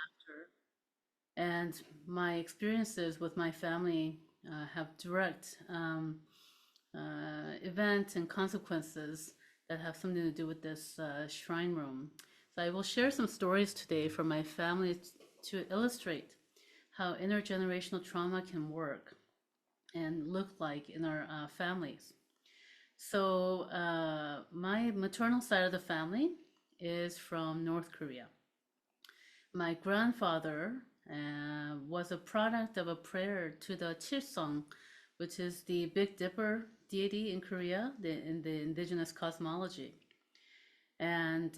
after. And my experiences with my family have direct events and consequences that have something to do with this shrine room. So I will share some stories today from my family to illustrate how intergenerational trauma can work and look like in our families. So my maternal side of the family is from North Korea. My grandfather was a product of a prayer to the Chilsung, which is the Big Dipper deity in Korea, in the indigenous cosmology. And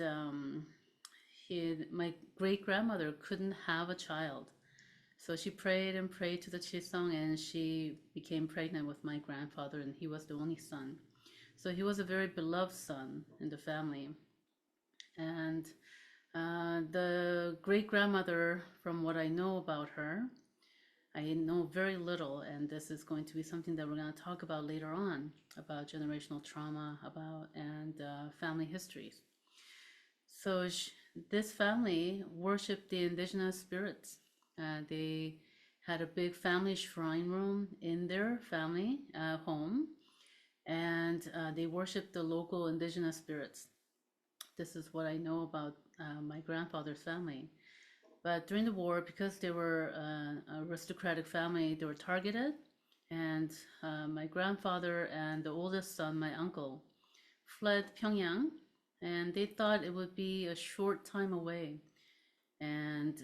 my great grandmother couldn't have a child. So she prayed and prayed to the Chilsung, and she became pregnant with my grandfather, and he was the only son. So he was a very beloved son in the family. And the great grandmother, from what I know about her, I know very little, and this is going to be something that we're going to talk about later on about generational trauma, and family histories. So this family worshipped the indigenous spirits. They had a big family shrine room in their family home, and they worshipped the local indigenous spirits. This is what I know about my grandfather's family. But during the war, because they were an aristocratic family, they were targeted. And my grandfather and the oldest son, my uncle, fled Pyongyang. And they thought it would be a short time away. And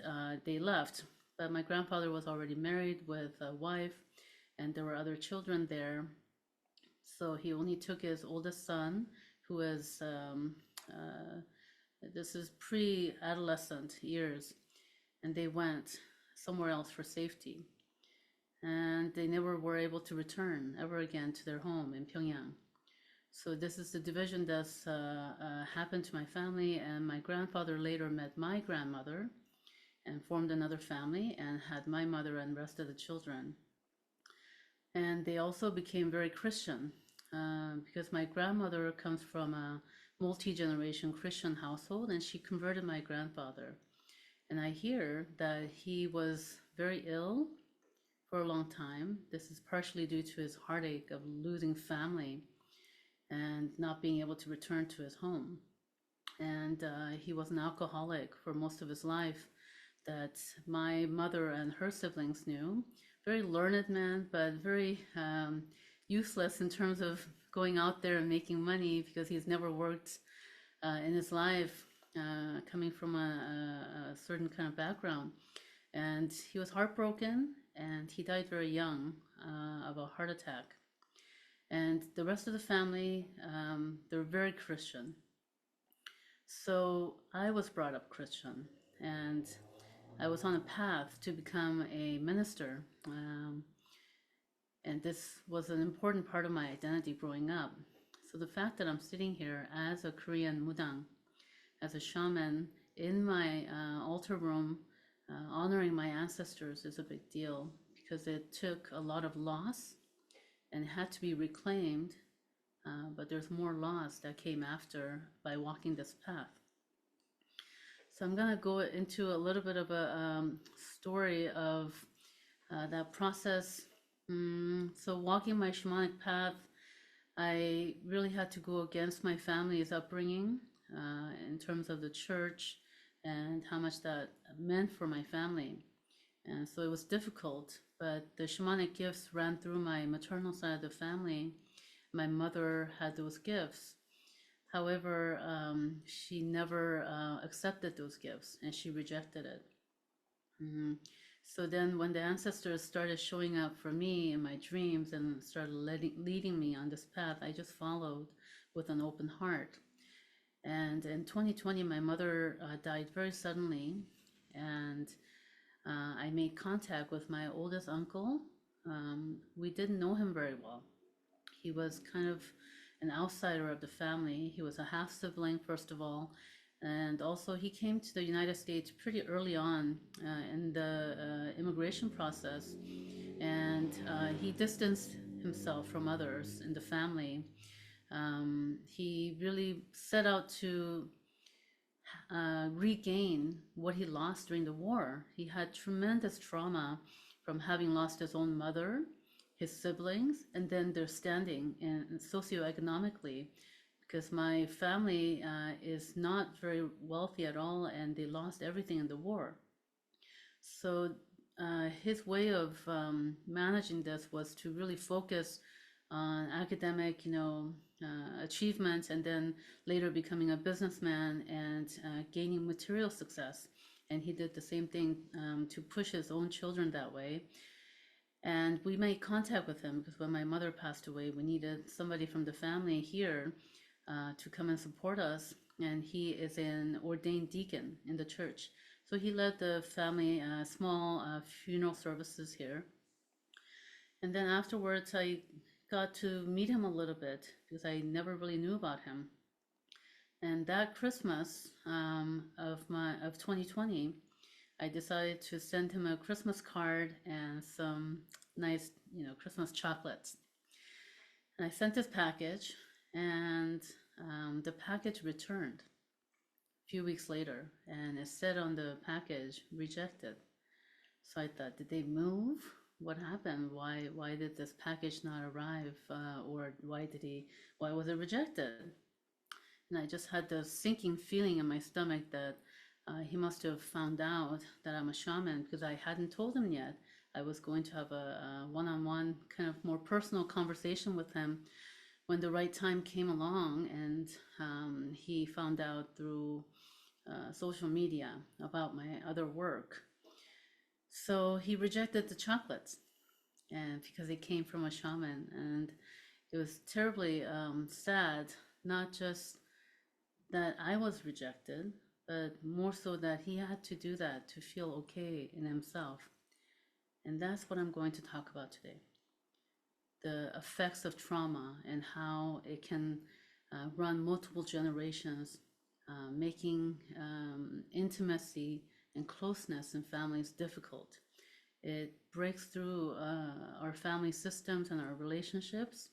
they left. But my grandfather was already married with a wife, and there were other children there. So he only took his oldest son, who was, this is pre-adolescent years, and they went somewhere else for safety. And they never were able to return ever again to their home in Pyongyang. So this is the division that's happened to my family, and my grandfather later met my grandmother and formed another family and had my mother and the rest of the children. And they also became very Christian because my grandmother comes from a multi-generation Christian household, and she converted my grandfather. And I hear that he was very ill for a long time. This is partially due to his heartache of losing family and not being able to return to his home. And he was an alcoholic for most of his life that my mother and her siblings knew. Very learned man, but very useless in terms of going out there and making money because he's never worked in his life, coming from a certain kind of background. And he was heartbroken, and he died very young of a heart attack. And the rest of the family, they're very Christian. So I was brought up Christian, and I was on a path to become a minister. And this was an important part of my identity growing up. So the fact that I'm sitting here as a Korean mudang, as a shaman in my altar room, honoring my ancestors is a big deal because it took a lot of loss and it had to be reclaimed. But there's more loss that came after by walking this path. So I'm going to go into a little bit of a story of that process. So walking my shamanic path, I really had to go against my family's upbringing in terms of the church and how much that meant for my family. And so it was difficult, but the shamanic gifts ran through my maternal side of the family. My mother had those gifts. However, she never accepted those gifts, and she rejected it. So then when the ancestors started showing up for me in my dreams and started leading me on this path, I just followed with an open heart. And in 2020, my mother died very suddenly, and I made contact with my oldest uncle. We didn't know him very well. He was kind of an outsider of the family. He was a half sibling, first of all, and also he came to the United States pretty early on in the immigration process, and he distanced himself from others in the family. He really set out to regain what he lost during the war. He had tremendous trauma from having lost his own mother, his siblings, and then their standing in socioeconomically, because my family is not very wealthy at all, and they lost everything in the war. So his way of managing this was to really focus on academic, achievements, and then later becoming a businessman and gaining material success. And he did the same thing to push his own children that way. And we made contact with him because when my mother passed away, we needed somebody from the family here to come and support us. And he is an ordained deacon in the church. So he led the family small funeral services here. And then afterwards, I got to meet him a little bit because I never really knew about him. And that Christmas of 2020, I decided to send him a Christmas card and some nice, Christmas chocolates. And I sent this package, and the package returned a few weeks later, and it said on the package, rejected. So I thought, did they move? What happened? Why did this package not arrive? Or why was it rejected? And I just had this sinking feeling in my stomach that he must have found out that I'm a shaman because I hadn't told him yet. I was going to have a one-on-one kind of more personal conversation with him when the right time came along, and he found out through social media about my other work. So he rejected the chocolates, and because it came from a shaman, and it was terribly sad, not just that I was rejected, but more so that he had to do that to feel okay in himself. And that's what I'm going to talk about today. The effects of trauma and how it can run multiple generations, making intimacy and closeness in families difficult. It breaks through our family systems and our relationships.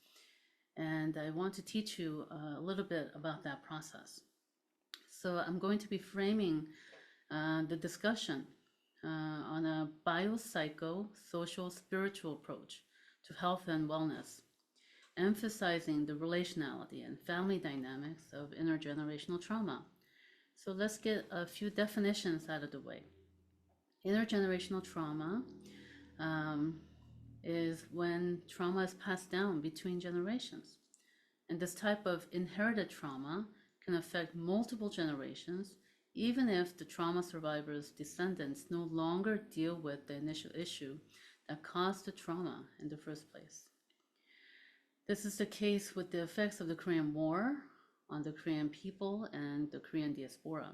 And I want to teach you a little bit about that process. So I'm going to be framing the discussion on a biopsycho-social spiritual approach to health and wellness, emphasizing the relationality and family dynamics of intergenerational trauma. So let's get a few definitions out of the way. Intergenerational trauma is when trauma is passed down between generations. And this type of inherited trauma can affect multiple generations, even if the trauma survivor's descendants no longer deal with the initial issue that caused the trauma in the first place. This is the case with the effects of the Korean War on the Korean people and the Korean diaspora.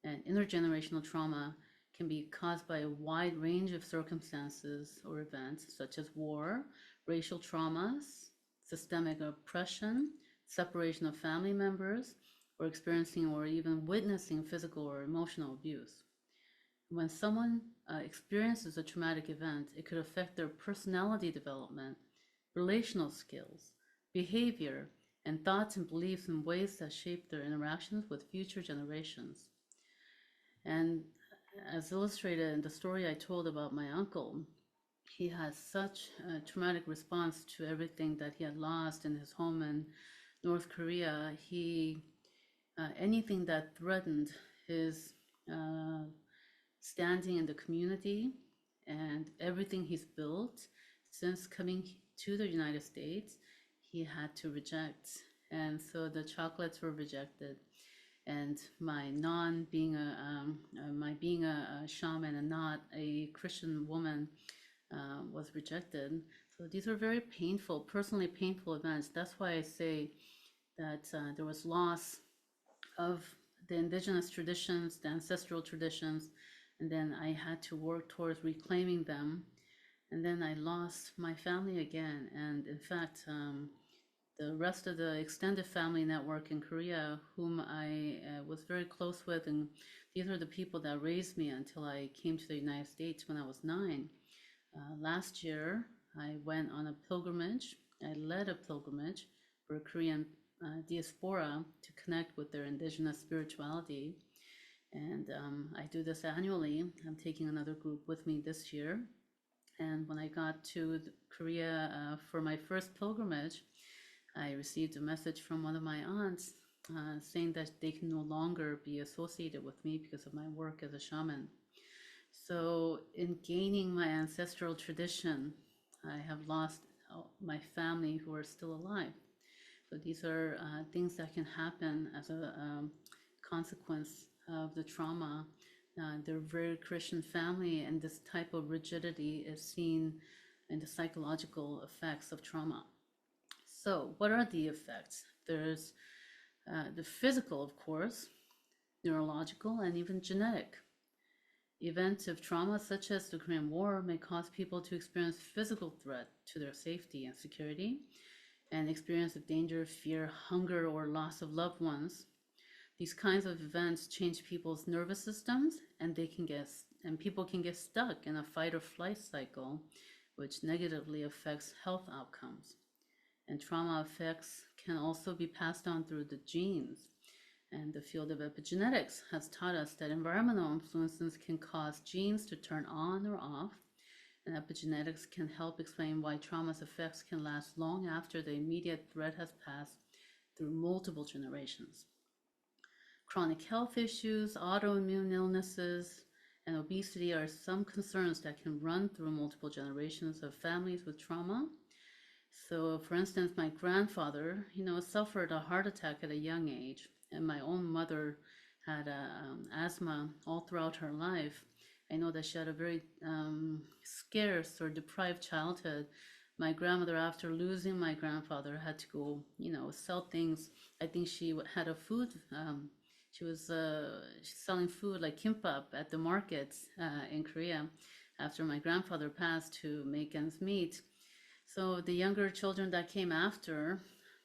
And intergenerational trauma can be caused by a wide range of circumstances or events, such as war, racial traumas, systemic oppression, separation of family members, or experiencing or even witnessing physical or emotional abuse. When someone experiences a traumatic event, it could affect their personality development, relational skills, behavior, and thoughts and beliefs in ways that shape their interactions with future generations. And as illustrated in the story I told about my uncle, he had such a traumatic response to everything that he had lost in his home in North Korea. Anything that threatened his standing in the community and everything he's built since coming to the United States, he had to reject. And so the chocolates were rejected, and my being a shaman and not a Christian woman was rejected. So these were very painful, personally painful events. That's why I say that there was loss of the indigenous traditions, the ancestral traditions, and then I had to work towards reclaiming them. And then I lost my family again. And in fact, the rest of the extended family network in Korea, whom I was very close with, and these are the people that raised me until I came to the United States when I was 9. Last year, I went on a pilgrimage. I led a pilgrimage for Korean diaspora to connect with their indigenous spirituality. And I do this annually. I'm taking another group with me this year. And when I got to Korea for my first pilgrimage, I received a message from one of my aunts saying that they can no longer be associated with me because of my work as a shaman. So, in gaining my ancestral tradition, I have lost my family who are still alive. So, these are things that can happen as a consequence of the trauma. They're a very Christian family, and this type of rigidity is seen in the psychological effects of trauma. So, what are the effects? There's the physical, of course, neurological, and even genetic. Events of trauma, such as the Korean War, may cause people to experience physical threat to their safety and security, and experience of danger, fear, hunger, or loss of loved ones. These kinds of events change people's nervous systems, and people can get stuck in a fight or flight cycle, which negatively affects health outcomes. And trauma effects can also be passed on through the genes. And the field of epigenetics has taught us that environmental influences can cause genes to turn on or off, and epigenetics can help explain why trauma's effects can last long after the immediate threat has passed through multiple generations. Chronic health issues, autoimmune illnesses, and obesity are some concerns that can run through multiple generations of families with trauma. So, for instance, my grandfather, suffered a heart attack at a young age, and my own mother had asthma all throughout her life. I know that she had a very scarce or deprived childhood. My grandmother, after losing my grandfather, had to go, sell things. I think she had a food. She was selling food like kimbap at the markets in Korea after my grandfather passed to make ends meet. So the younger children that came after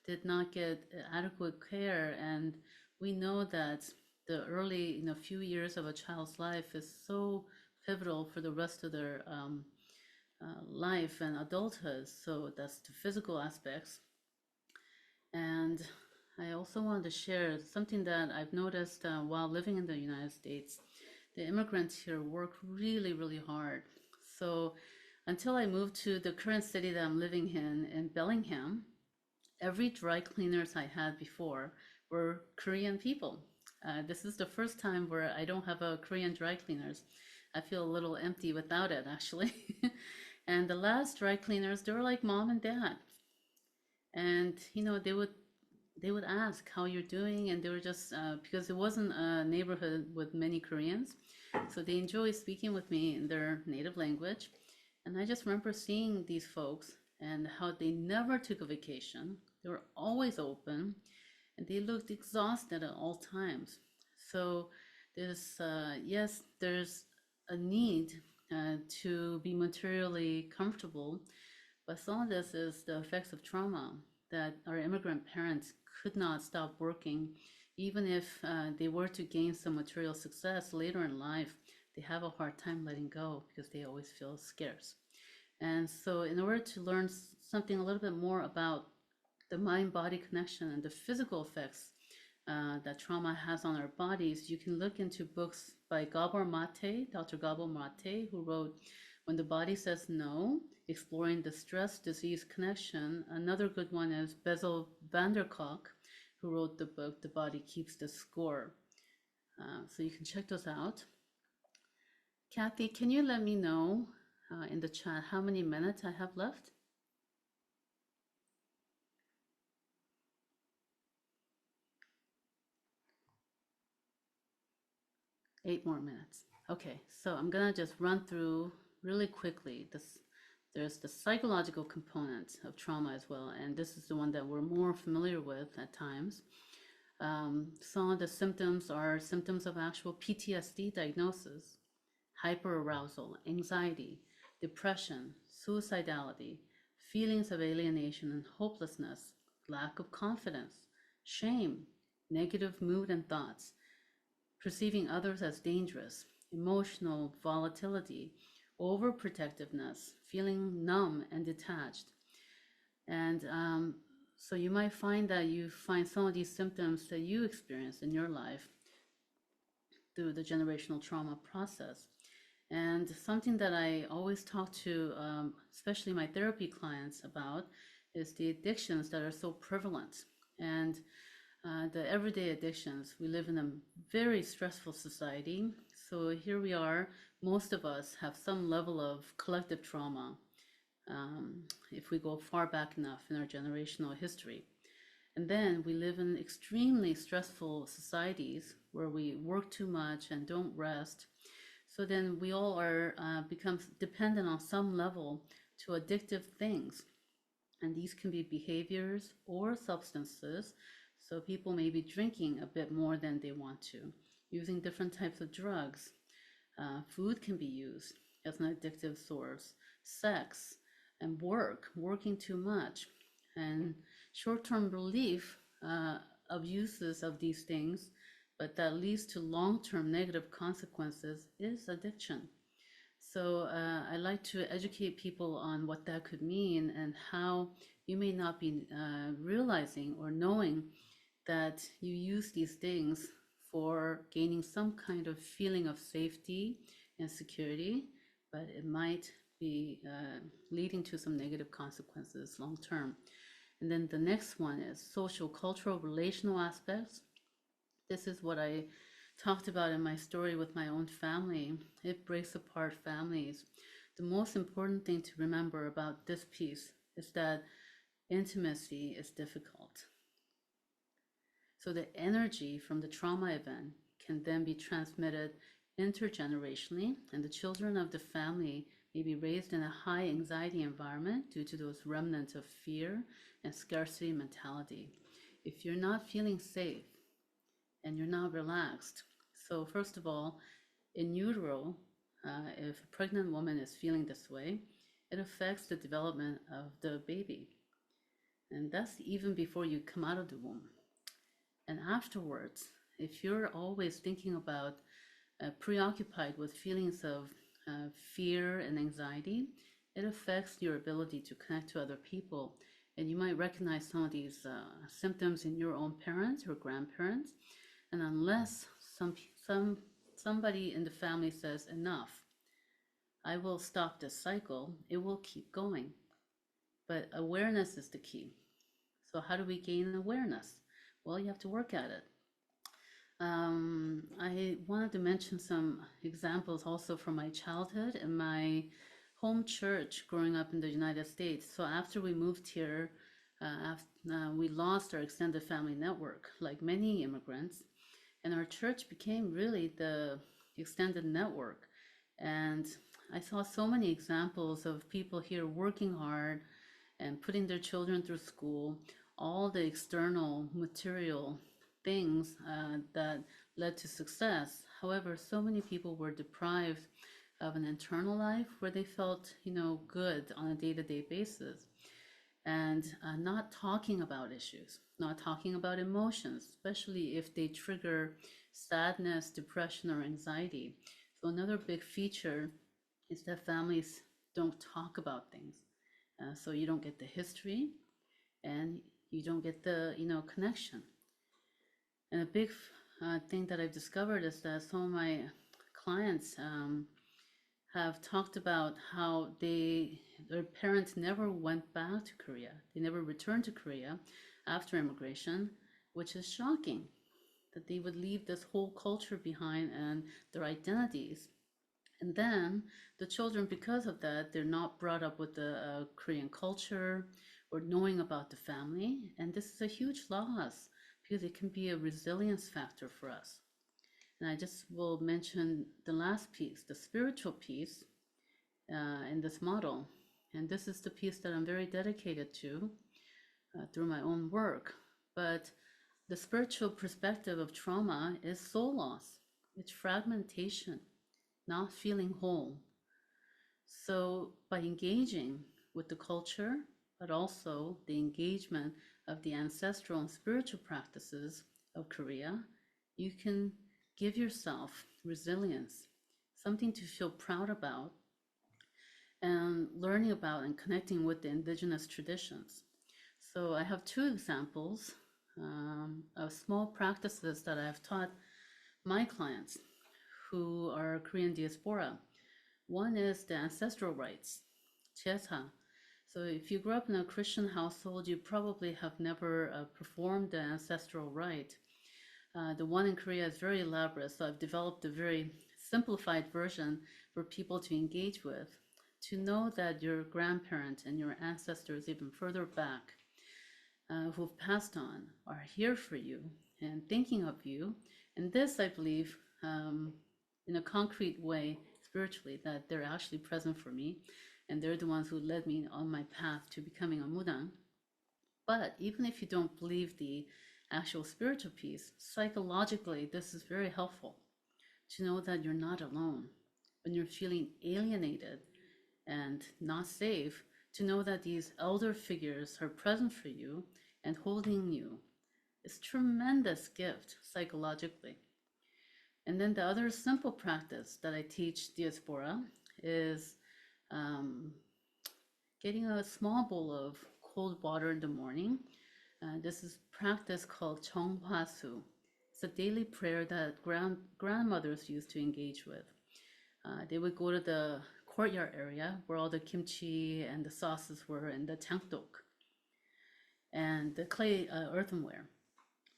did not get adequate care, and we know that the early, few years of a child's life is so pivotal for the rest of their life and adulthood. So that's the physical aspects. And I also wanted to share something that I've noticed while living in the United States. The immigrants here work really, really hard. So until I moved to the current city that I'm living in Bellingham, every dry cleaners I had before were Korean people. This is the first time where I don't have a Korean dry cleaners. I feel a little empty without it, actually. And the last dry cleaners, they were like mom and dad. And, they would ask how you're doing, and they were just, because it wasn't a neighborhood with many Koreans, so they enjoy speaking with me in their native language. And I just remember seeing these folks and how they never took a vacation. They were always open, and they looked exhausted at all times. So yes, there's a need to be materially comfortable, but some of this is the effects of trauma that our immigrant parents could not stop working. Even if they were to gain some material success later in life, they have a hard time letting go because they always feel scarce. And so, in order to learn something a little bit more about the mind body connection and the physical effects that trauma has on our bodies, you can look into books by Gabor Mate, Dr. Gabor Mate, who wrote When the Body Says No, Exploring the Stress Disease Connection. Another good one is Bessel van der Kolk, who wrote the book The Body Keeps the Score. So you can check those out. Kathy, can you let me know in the chat how many minutes I have left? 8 more minutes. Okay, so I'm gonna just run through really quickly. There's the psychological component of trauma as well, and this is the one that we're more familiar with at times. Some of the symptoms are symptoms of actual PTSD diagnosis, hyperarousal, anxiety, depression, suicidality, feelings of alienation and hopelessness, lack of confidence, shame, negative mood and thoughts, perceiving others as dangerous, emotional volatility, overprotectiveness, feeling numb and detached. And so you might find that you find some of these symptoms that you experience in your life. through the generational trauma process. And something that I always talk to, especially my therapy clients about, is the addictions that are so prevalent. And the everyday addictions. We live in a very stressful society. So here we are, most of us have some level of collective trauma, if we go far back enough in our generational history. And then we live in extremely stressful societies where we work too much and don't rest. So then we all are become dependent on some level to addictive things. And these can be behaviors or substances. So people may be drinking a bit more than they want to, using different types of drugs. Food can be used as an addictive source, sex, and working too much, and short-term relief of uses of these things, but that leads to long-term negative consequences is addiction. So I like to educate people on what that could mean and how you may not be realizing or knowing that you use these things for gaining some kind of feeling of safety and security, but it might be leading to some negative consequences long term. And then the next one is social, cultural, relational aspects. This is what I talked about in my story with my own family. It breaks apart families. The most important thing to remember about this piece is that intimacy is difficult. So the energy from the trauma event can then be transmitted intergenerationally, and the children of the family may be raised in a high anxiety environment due to those remnants of fear and scarcity mentality. If you're not feeling safe and you're not relaxed, so first of all, in utero, if a pregnant woman is feeling this way, it affects the development of the baby. And that's even before you come out of the womb. And afterwards, if you're always thinking about, preoccupied with feelings of fear and anxiety, it affects your ability to connect to other people. And you might recognize some of these symptoms in your own parents or grandparents. And unless somebody in the family says, enough, I will stop this cycle, it will keep going. But awareness is the key. So how do we gain awareness? Well, you have to work at it. I wanted to mention some examples also from my childhood and my home church growing up in the United States. So after we moved here, we lost our extended family network, like many immigrants, and our church became really the extended network. And I saw so many examples of people here working hard and putting their children through school, all the external material things that led to success. However, so many people were deprived of an internal life where they felt, good on a day-to-day basis, and not talking about issues, not talking about emotions, especially if they trigger sadness, depression, or anxiety. So another big feature is that families don't talk about things. So you don't get the history and you don't get the, connection. And a big thing that I've discovered is that some of my clients have talked about how their parents never went back to Korea. They never returned to Korea after immigration, which is shocking that they would leave this whole culture behind and their identities. And then the children, because of that, they're not brought up with the Korean culture or knowing about the family. And this is a huge loss because it can be a resilience factor for us. And I just will mention the last piece, the spiritual piece in this model. And this is the piece that I'm very dedicated to through my own work. But the spiritual perspective of trauma is soul loss, it's fragmentation, not feeling whole. So by engaging with the culture, but also the engagement of the ancestral and spiritual practices of Korea, you can give yourself resilience, something to feel proud about, and learning about and connecting with the indigenous traditions. So I have two examples of small practices that I have taught my clients. who are Korean diaspora. One is the ancestral rites, Cheta. So if you grew up in a Christian household, you probably have never performed the ancestral rite. The one in Korea is very elaborate, so I've developed a very simplified version for people to engage with. To know that your grandparent and your ancestors, even further back, who've passed on, are here for you and thinking of you. And this, I believe, in a concrete way, spiritually, that they're actually present for me. And they're the ones who led me on my path to becoming a Mudang. But even if you don't believe the actual spiritual piece, psychologically, this is very helpful to know that you're not alone. When you're feeling alienated and not safe, to know that these elder figures are present for you and holding you is tremendous gift psychologically. And then the other simple practice that I teach diaspora is getting a small bowl of cold water in the morning. This is practice called Chonghwasu. It's a daily prayer that grandmothers used to engage with. They would go to the courtyard area where all the kimchi and the sauces were in the tangdok and the clay earthenware.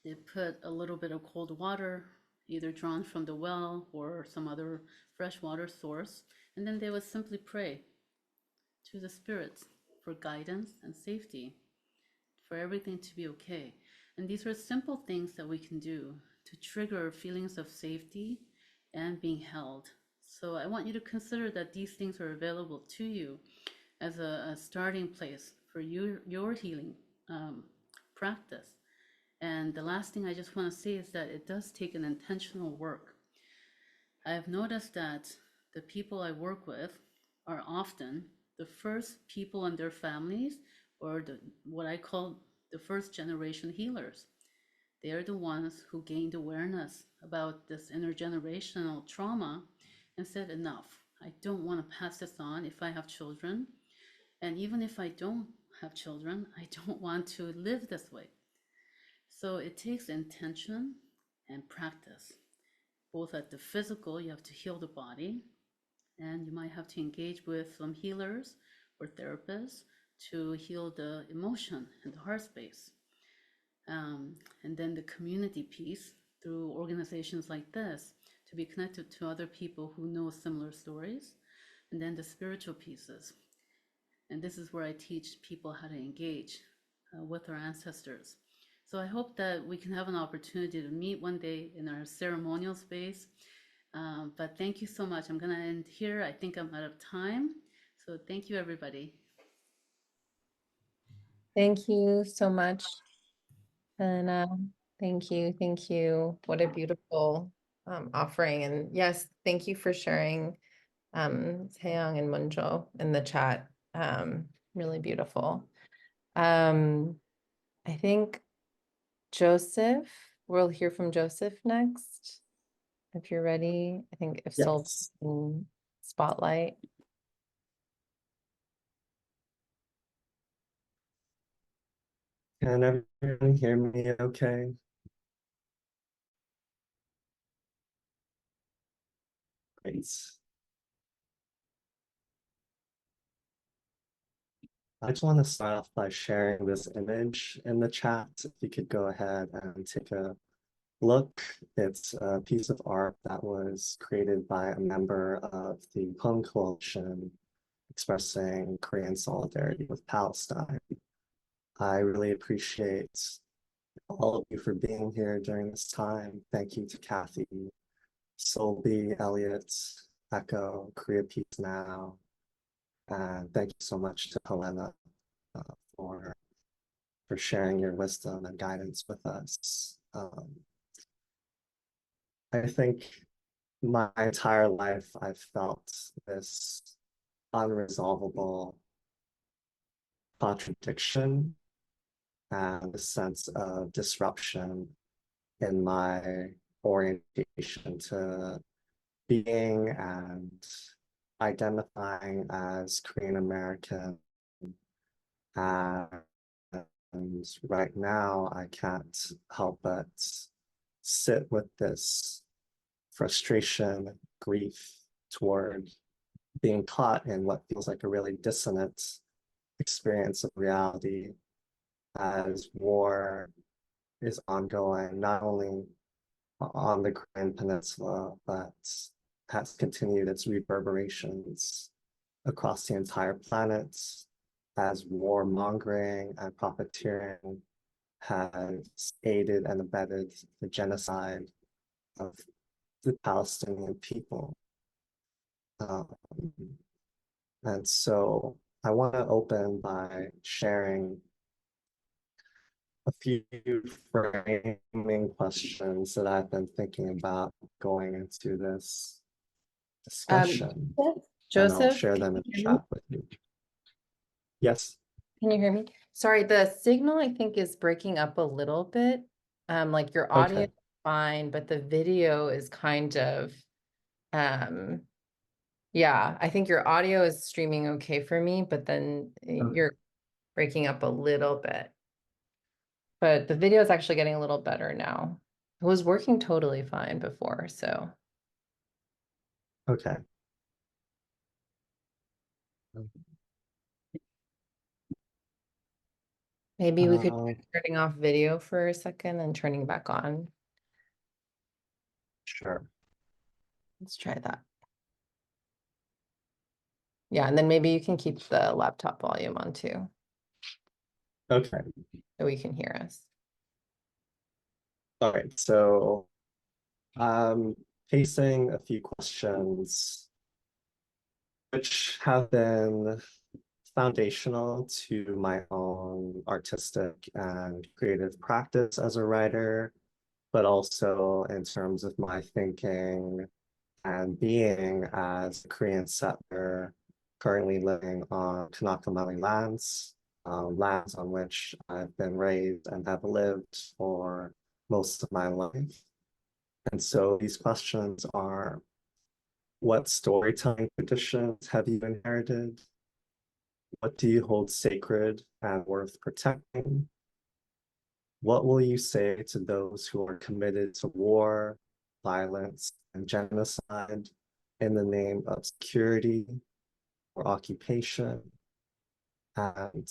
They put a little bit of cold water, either drawn from the well or some other fresh water source, and then they would simply pray to the spirits for guidance and safety, for everything to be okay. And these are simple things that we can do to trigger feelings of safety and being held. So I want you to consider that these things are available to you as a starting place for your healing practice. And the last thing I just want to say is that it does take an intentional work. I have noticed that the people I work with are often the first people in their families, or what I call the first generation healers. They are the ones who gained awareness about this intergenerational trauma and said, enough. I don't want to pass this on if I have children. And even if I don't have children, I don't want to live this way. So it takes intention and practice, both at the physical, you have to heal the body, and you might have to engage with some healers or therapists to heal the emotion and the heart space. And then the community piece through organizations like this to be connected to other people who know similar stories. And then the spiritual pieces. And this is where I teach people how to engage with our ancestors. So I hope that we can have an opportunity to meet one day in our ceremonial space. But thank you so much. I'm going to end here. I think I'm out of time. So thank you, everybody. Thank you so much, Helena. Thank you. Thank you. What a beautiful offering. And yes, thank you for sharing Taeyong and Munjo in the chat. Really beautiful. I think Joseph, we'll hear from Joseph next. If you're ready, I think if Sol Yes. in spotlight. Can everyone hear me okay? Great. I just want to start off by sharing this image in the chat. If you could go ahead and take a look. It's a piece of art that was created by a member of the Hmong Coalition expressing Korean solidarity with Palestine. I really appreciate all of you for being here during this time. Thank you to Kathy, Solby, Elliot, Echo, Korea Peace Now, and thank you so much to Helena for sharing your wisdom and guidance with us. I think my entire life I've felt this unresolvable contradiction and a sense of disruption in my orientation to being and identifying as Korean American. And right now, I can't help but sit with this frustration, grief toward being caught in what feels like a really dissonant experience of reality as war is ongoing, not only on the Korean Peninsula, but has continued its reverberations across the entire planet as warmongering and profiteering has aided and abetted the genocide of the Palestinian people. And so I want to open by sharing a few framing questions that I've been thinking about going into this discussion, and I'll Joseph, share can them in you the hear me? chat with you. Yes. Can you hear me? Sorry, the signal I think is breaking up a little bit. Like your audio Okay. is fine, but the video is kind of, yeah, I think your audio is streaming okay for me, but then Okay. you're breaking up a little bit. But the video is actually getting a little better now. It was working totally fine before, so Okay. maybe we could Uh, try turning off video for a second and turning back on. sure. Let's try that. Yeah, and then maybe you can keep the laptop volume on too, Okay. so we can hear us. All right. So facing a few questions which have been foundational to my own artistic and creative practice as a writer, but also in terms of my thinking and being as a Korean settler currently living on Kanaka lands, lands on which I've been raised and have lived for most of my life. And so these questions are, what storytelling traditions have you inherited? What do you hold sacred and worth protecting? What will you say to those who are committed to war, violence, and genocide in the name of security or occupation? And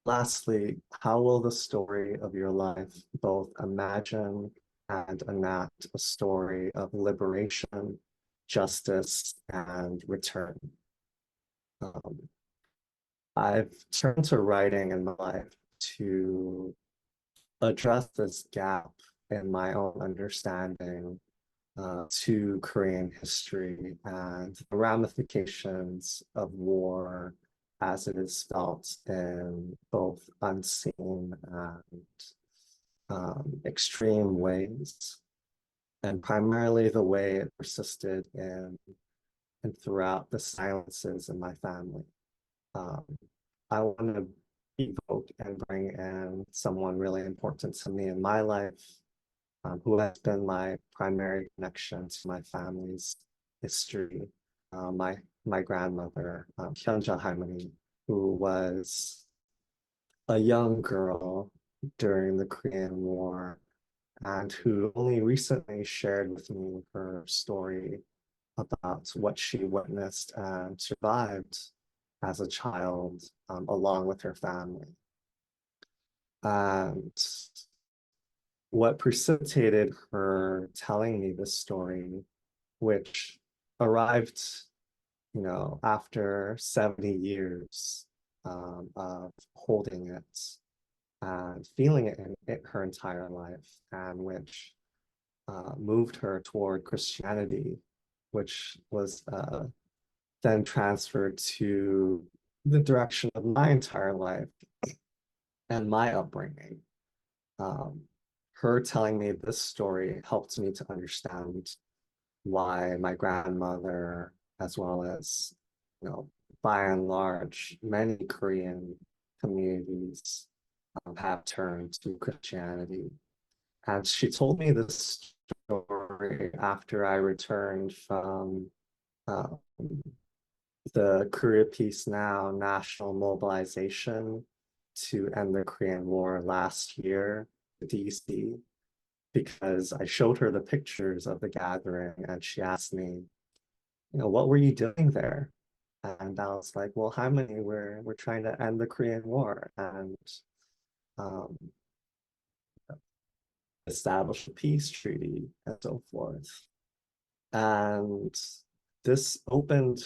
lastly, how will the story of your life both imagine and enact a story of liberation, justice, and return? I've turned to writing in my life to address this gap in my own understanding to Korean history and the ramifications of war as it is felt in both unseen and extreme ways, and primarily the way it persisted in and throughout the silences in my family. Um, I want to evoke and bring in someone really important to me in my life, who has been my primary connection to my family's history. My grandmother, Hyunja Harmony, who was a young girl during the Korean War and who only recently shared with me her story about what she witnessed and survived as a child, along with her family. And what precipitated her telling me this story, which arrived, after 70 years of holding it and feeling it in her entire life, and which moved her toward Christianity, which was then transferred to the direction of my entire life and my upbringing. Um, Her telling me this story helped me to understand why my grandmother, as well as, by and large, many Korean communities have turned to Christianity. And she told me this story after I returned from um, the Korea Peace Now national mobilization to end the Korean War last year, DC. because I showed her the pictures of the gathering and she asked me, what were you doing there? And I was like, well, Harmony, we're trying to end the Korean War and um, establish a peace treaty and so forth. And this opened,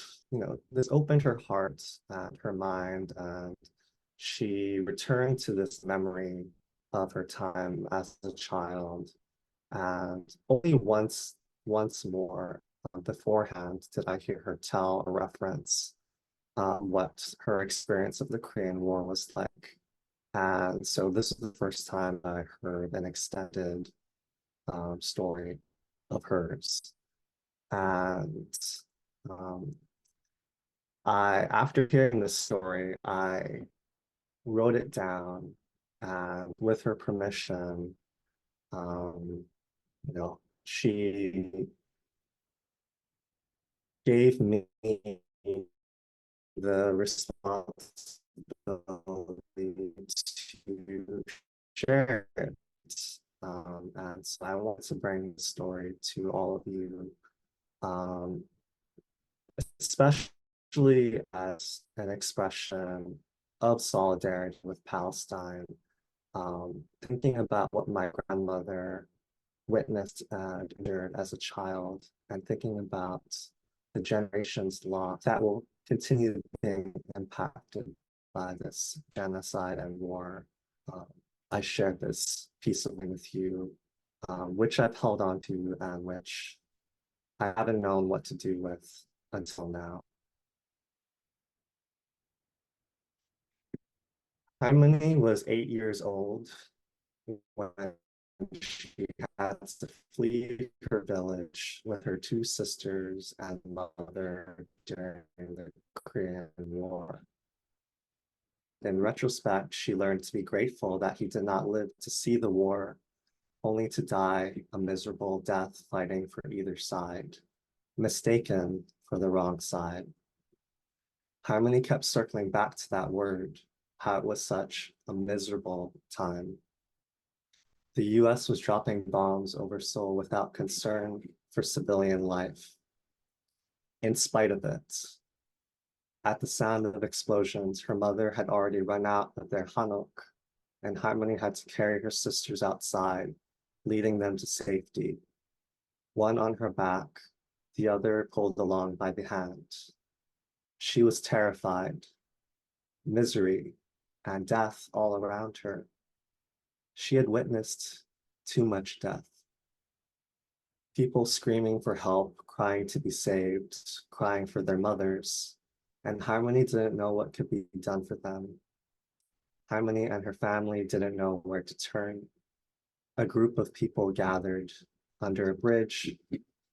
this opened her heart and her mind, and she returned to this memory of her time as a child. And only once more beforehand did I hear her tell or reference what her experience of the Korean War was like. And so this was the first time I heard an extended story of hers. And um, after hearing this story, I wrote it down, and with her permission, she gave me the responsibility to share it. And so I want to bring the story to all of you, especially as an expression of solidarity with Palestine, thinking about what my grandmother witnessed and endured as a child, and thinking about the generations that will continue being impacted by this genocide and war. I shared this peaceably with you, which I've held on to and which I haven't known what to do with until now. Harmony was 8 years old when she had to flee her village with her two sisters and mother during the Korean War. In retrospect, she learned to be grateful that he did not live to see the war, only to die a miserable death fighting for either side, mistaken for the wrong side. Harmony kept circling back to that word, how it was such a miserable time. The US was dropping bombs over Seoul without concern for civilian life. In spite of it, at the sound of explosions, her mother had already run out of their hanok, and Harmony had to carry her sisters outside, leading them to safety. One on her back, the other pulled along by the hand. She was terrified, misery, and death all around her. She had witnessed too much death. People screaming for help, crying to be saved, crying for their mothers, and Harmony didn't know what could be done for them. Harmony and her family didn't know where to turn. A group of people gathered under a bridge,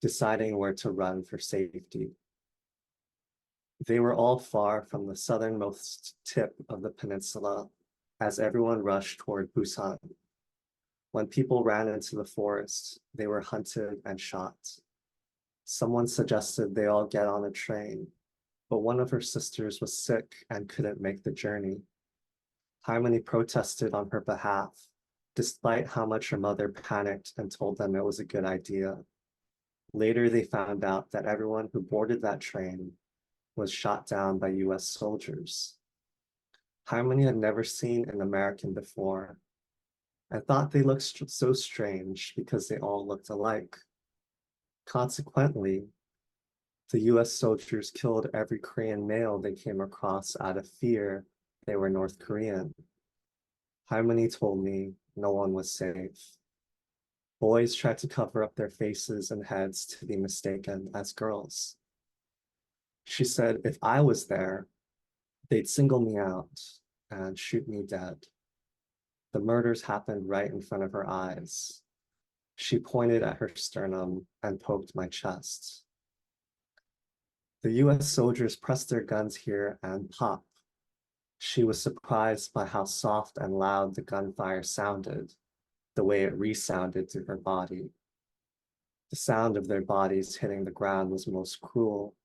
deciding where to run for safety. They were all far from the southernmost tip of the peninsula as everyone rushed toward Busan. When people ran into the forest, they were hunted and shot. Someone suggested they all get on a train, but one of her sisters was sick and couldn't make the journey. Harmony protested on her behalf, despite how much her mother panicked and told them it was a good idea. Later, they found out that everyone who boarded that train was shot down by US soldiers. Harmony had never seen an American before and thought they looked so strange because they all looked alike. Consequently, the US soldiers killed every Korean male they came across out of fear they were North Korean. Harmony told me no one was safe. Boys tried to cover up their faces and heads to be mistaken as girls. She said if I was there, they'd single me out and shoot me dead. The murders happened right in front of her eyes. She pointed at her sternum and poked my chest. The US soldiers pressed their guns here and pop. She was surprised by how soft and loud the gunfire sounded, the way it resounded through her body. The sound of their bodies hitting the ground was most cruel.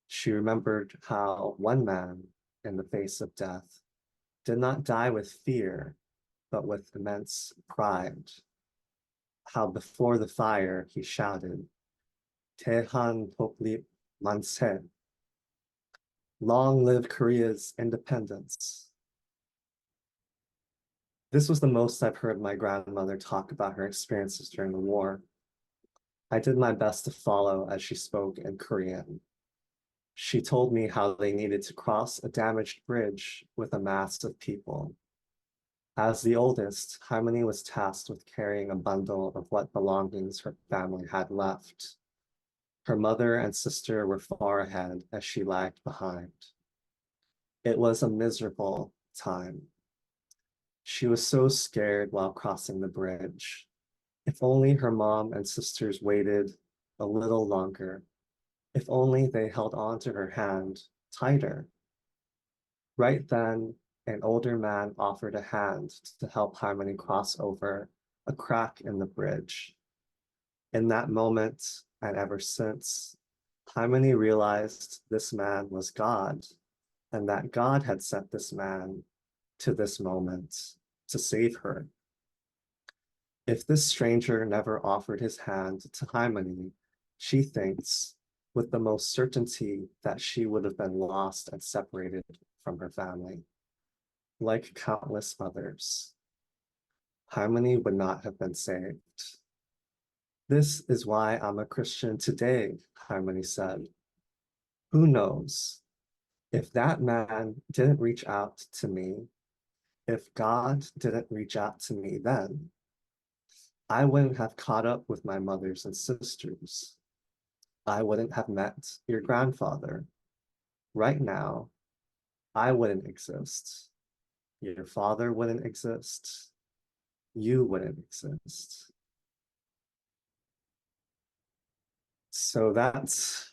She remembered how one man, in the face of death, did not die with fear, but with immense pride. how before the fire he shouted, Tehan Pokli Manse, long live Korea's independence. This was the most I've heard my grandmother talk about her experiences during the war. I did my best to follow as she spoke in Korean. She told me how they needed to cross a damaged bridge with a mass of people. As the oldest, Harmony was tasked with carrying a bundle of what belongings her family had left. Her mother and sister were far ahead as she lagged behind. It was a miserable time. She was so scared while crossing the bridge. If only her mom and sisters waited a little longer. If only they held on to her hand tighter. Right then, an older man offered a hand to help Harmony cross over a crack in the bridge. In that moment, and ever since, Harmony realized this man was God, and that God had sent this man to this moment to save her. If this stranger never offered his hand to Harmony, she thinks with the most certainty that she would have been lost and separated from her family. Like countless others, Harmony would not have been saved. This is why I'm a Christian today, Harmony said. Who knows? If that man didn't reach out to me, if God didn't reach out to me then, I wouldn't have caught up with my mothers and sisters. I wouldn't have met your grandfather. Right now, I wouldn't exist. Your father wouldn't exist. You wouldn't exist. So that's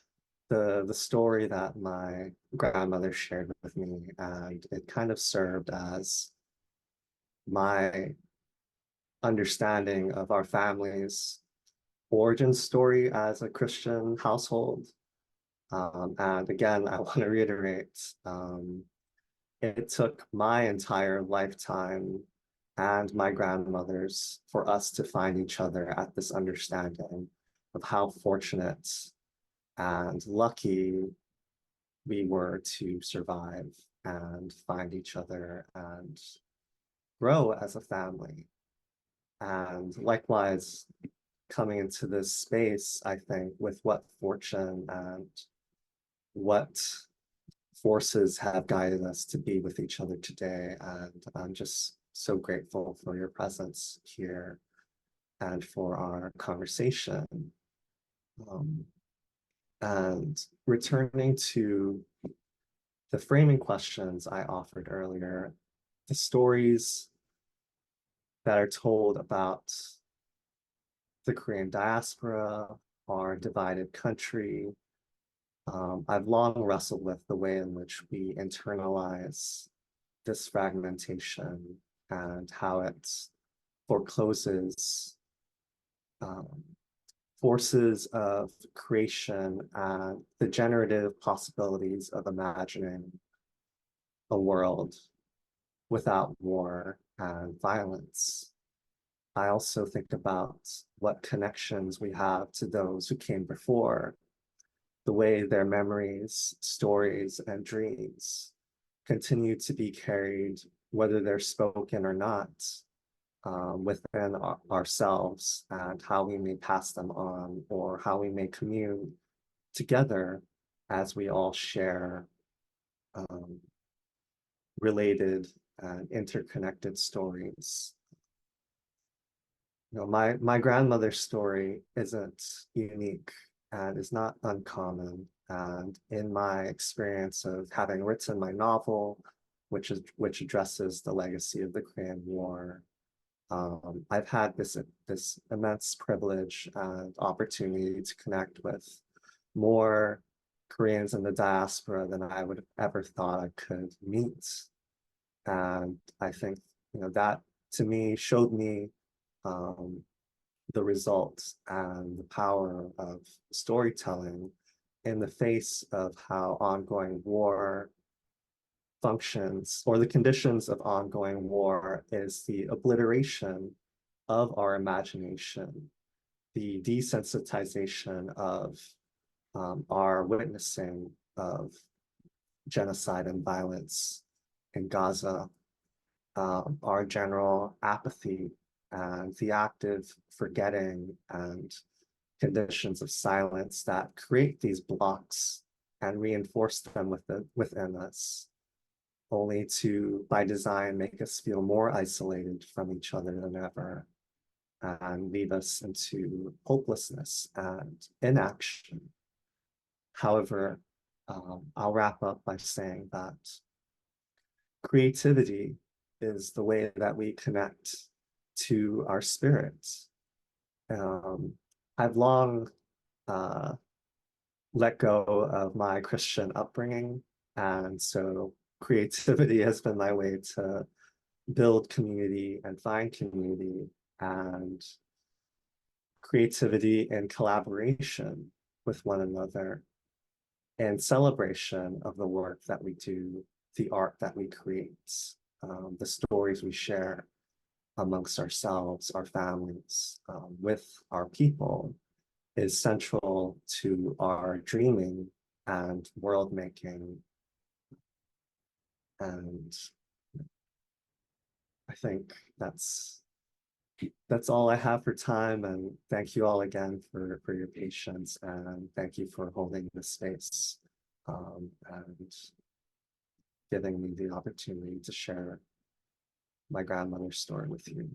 the story that my grandmother shared with me, and it kind of served as my understanding of our family's origin story as a Christian household. And again, I want to reiterate, it took my entire lifetime and my grandmother's for us to find each other at this understanding of how fortunate and lucky we were to survive and find each other and grow as a family. And likewise, coming into this space, I think, with what fortune and what forces have guided us to be with each other today. And I'm just so grateful for your presence here and for our conversation. And returning to the framing questions I offered earlier, the stories that are told about the Korean diaspora, our divided country, I've long wrestled with the way in which we internalize this fragmentation and how it forecloses forces of creation and the generative possibilities of imagining a world without war and violence. I also think about what connections we have to those who came before, the way their memories, stories, and dreams continue to be carried, whether they're spoken or not, within ourselves, and how we may pass them on or how we may commune together as we all share related and interconnected stories. You know, my grandmother's story isn't unique and is not uncommon. And in my experience of having written my novel, which addresses the legacy of the Korean War, I've had this immense privilege and opportunity to connect with more Koreans in the diaspora than I would have ever thought I could meet. And I think, you know, that to me showed me the results and the power of storytelling in the face of how ongoing war functions, or the conditions of ongoing war is the obliteration of our imagination, the desensitization of our witnessing of genocide and violence in Gaza, our general apathy and the active forgetting and conditions of silence that create these blocks and reinforce them within us, only to, by design, make us feel more isolated from each other than ever and lead us into hopelessness and inaction. However, I'll wrap up by saying that creativity is the way that we connect to our spirits. I've long let go of my Christian upbringing, and so creativity has been my way to build community and find community, and creativity and collaboration with one another and celebration of the work that we do, the art that we create, the stories we share amongst ourselves, our families, with our people, is central to our dreaming and world making. And I think that's all I have for time. And thank you all again for your patience, and thank you for holding this space and giving me the opportunity to share my grandmother's story with you.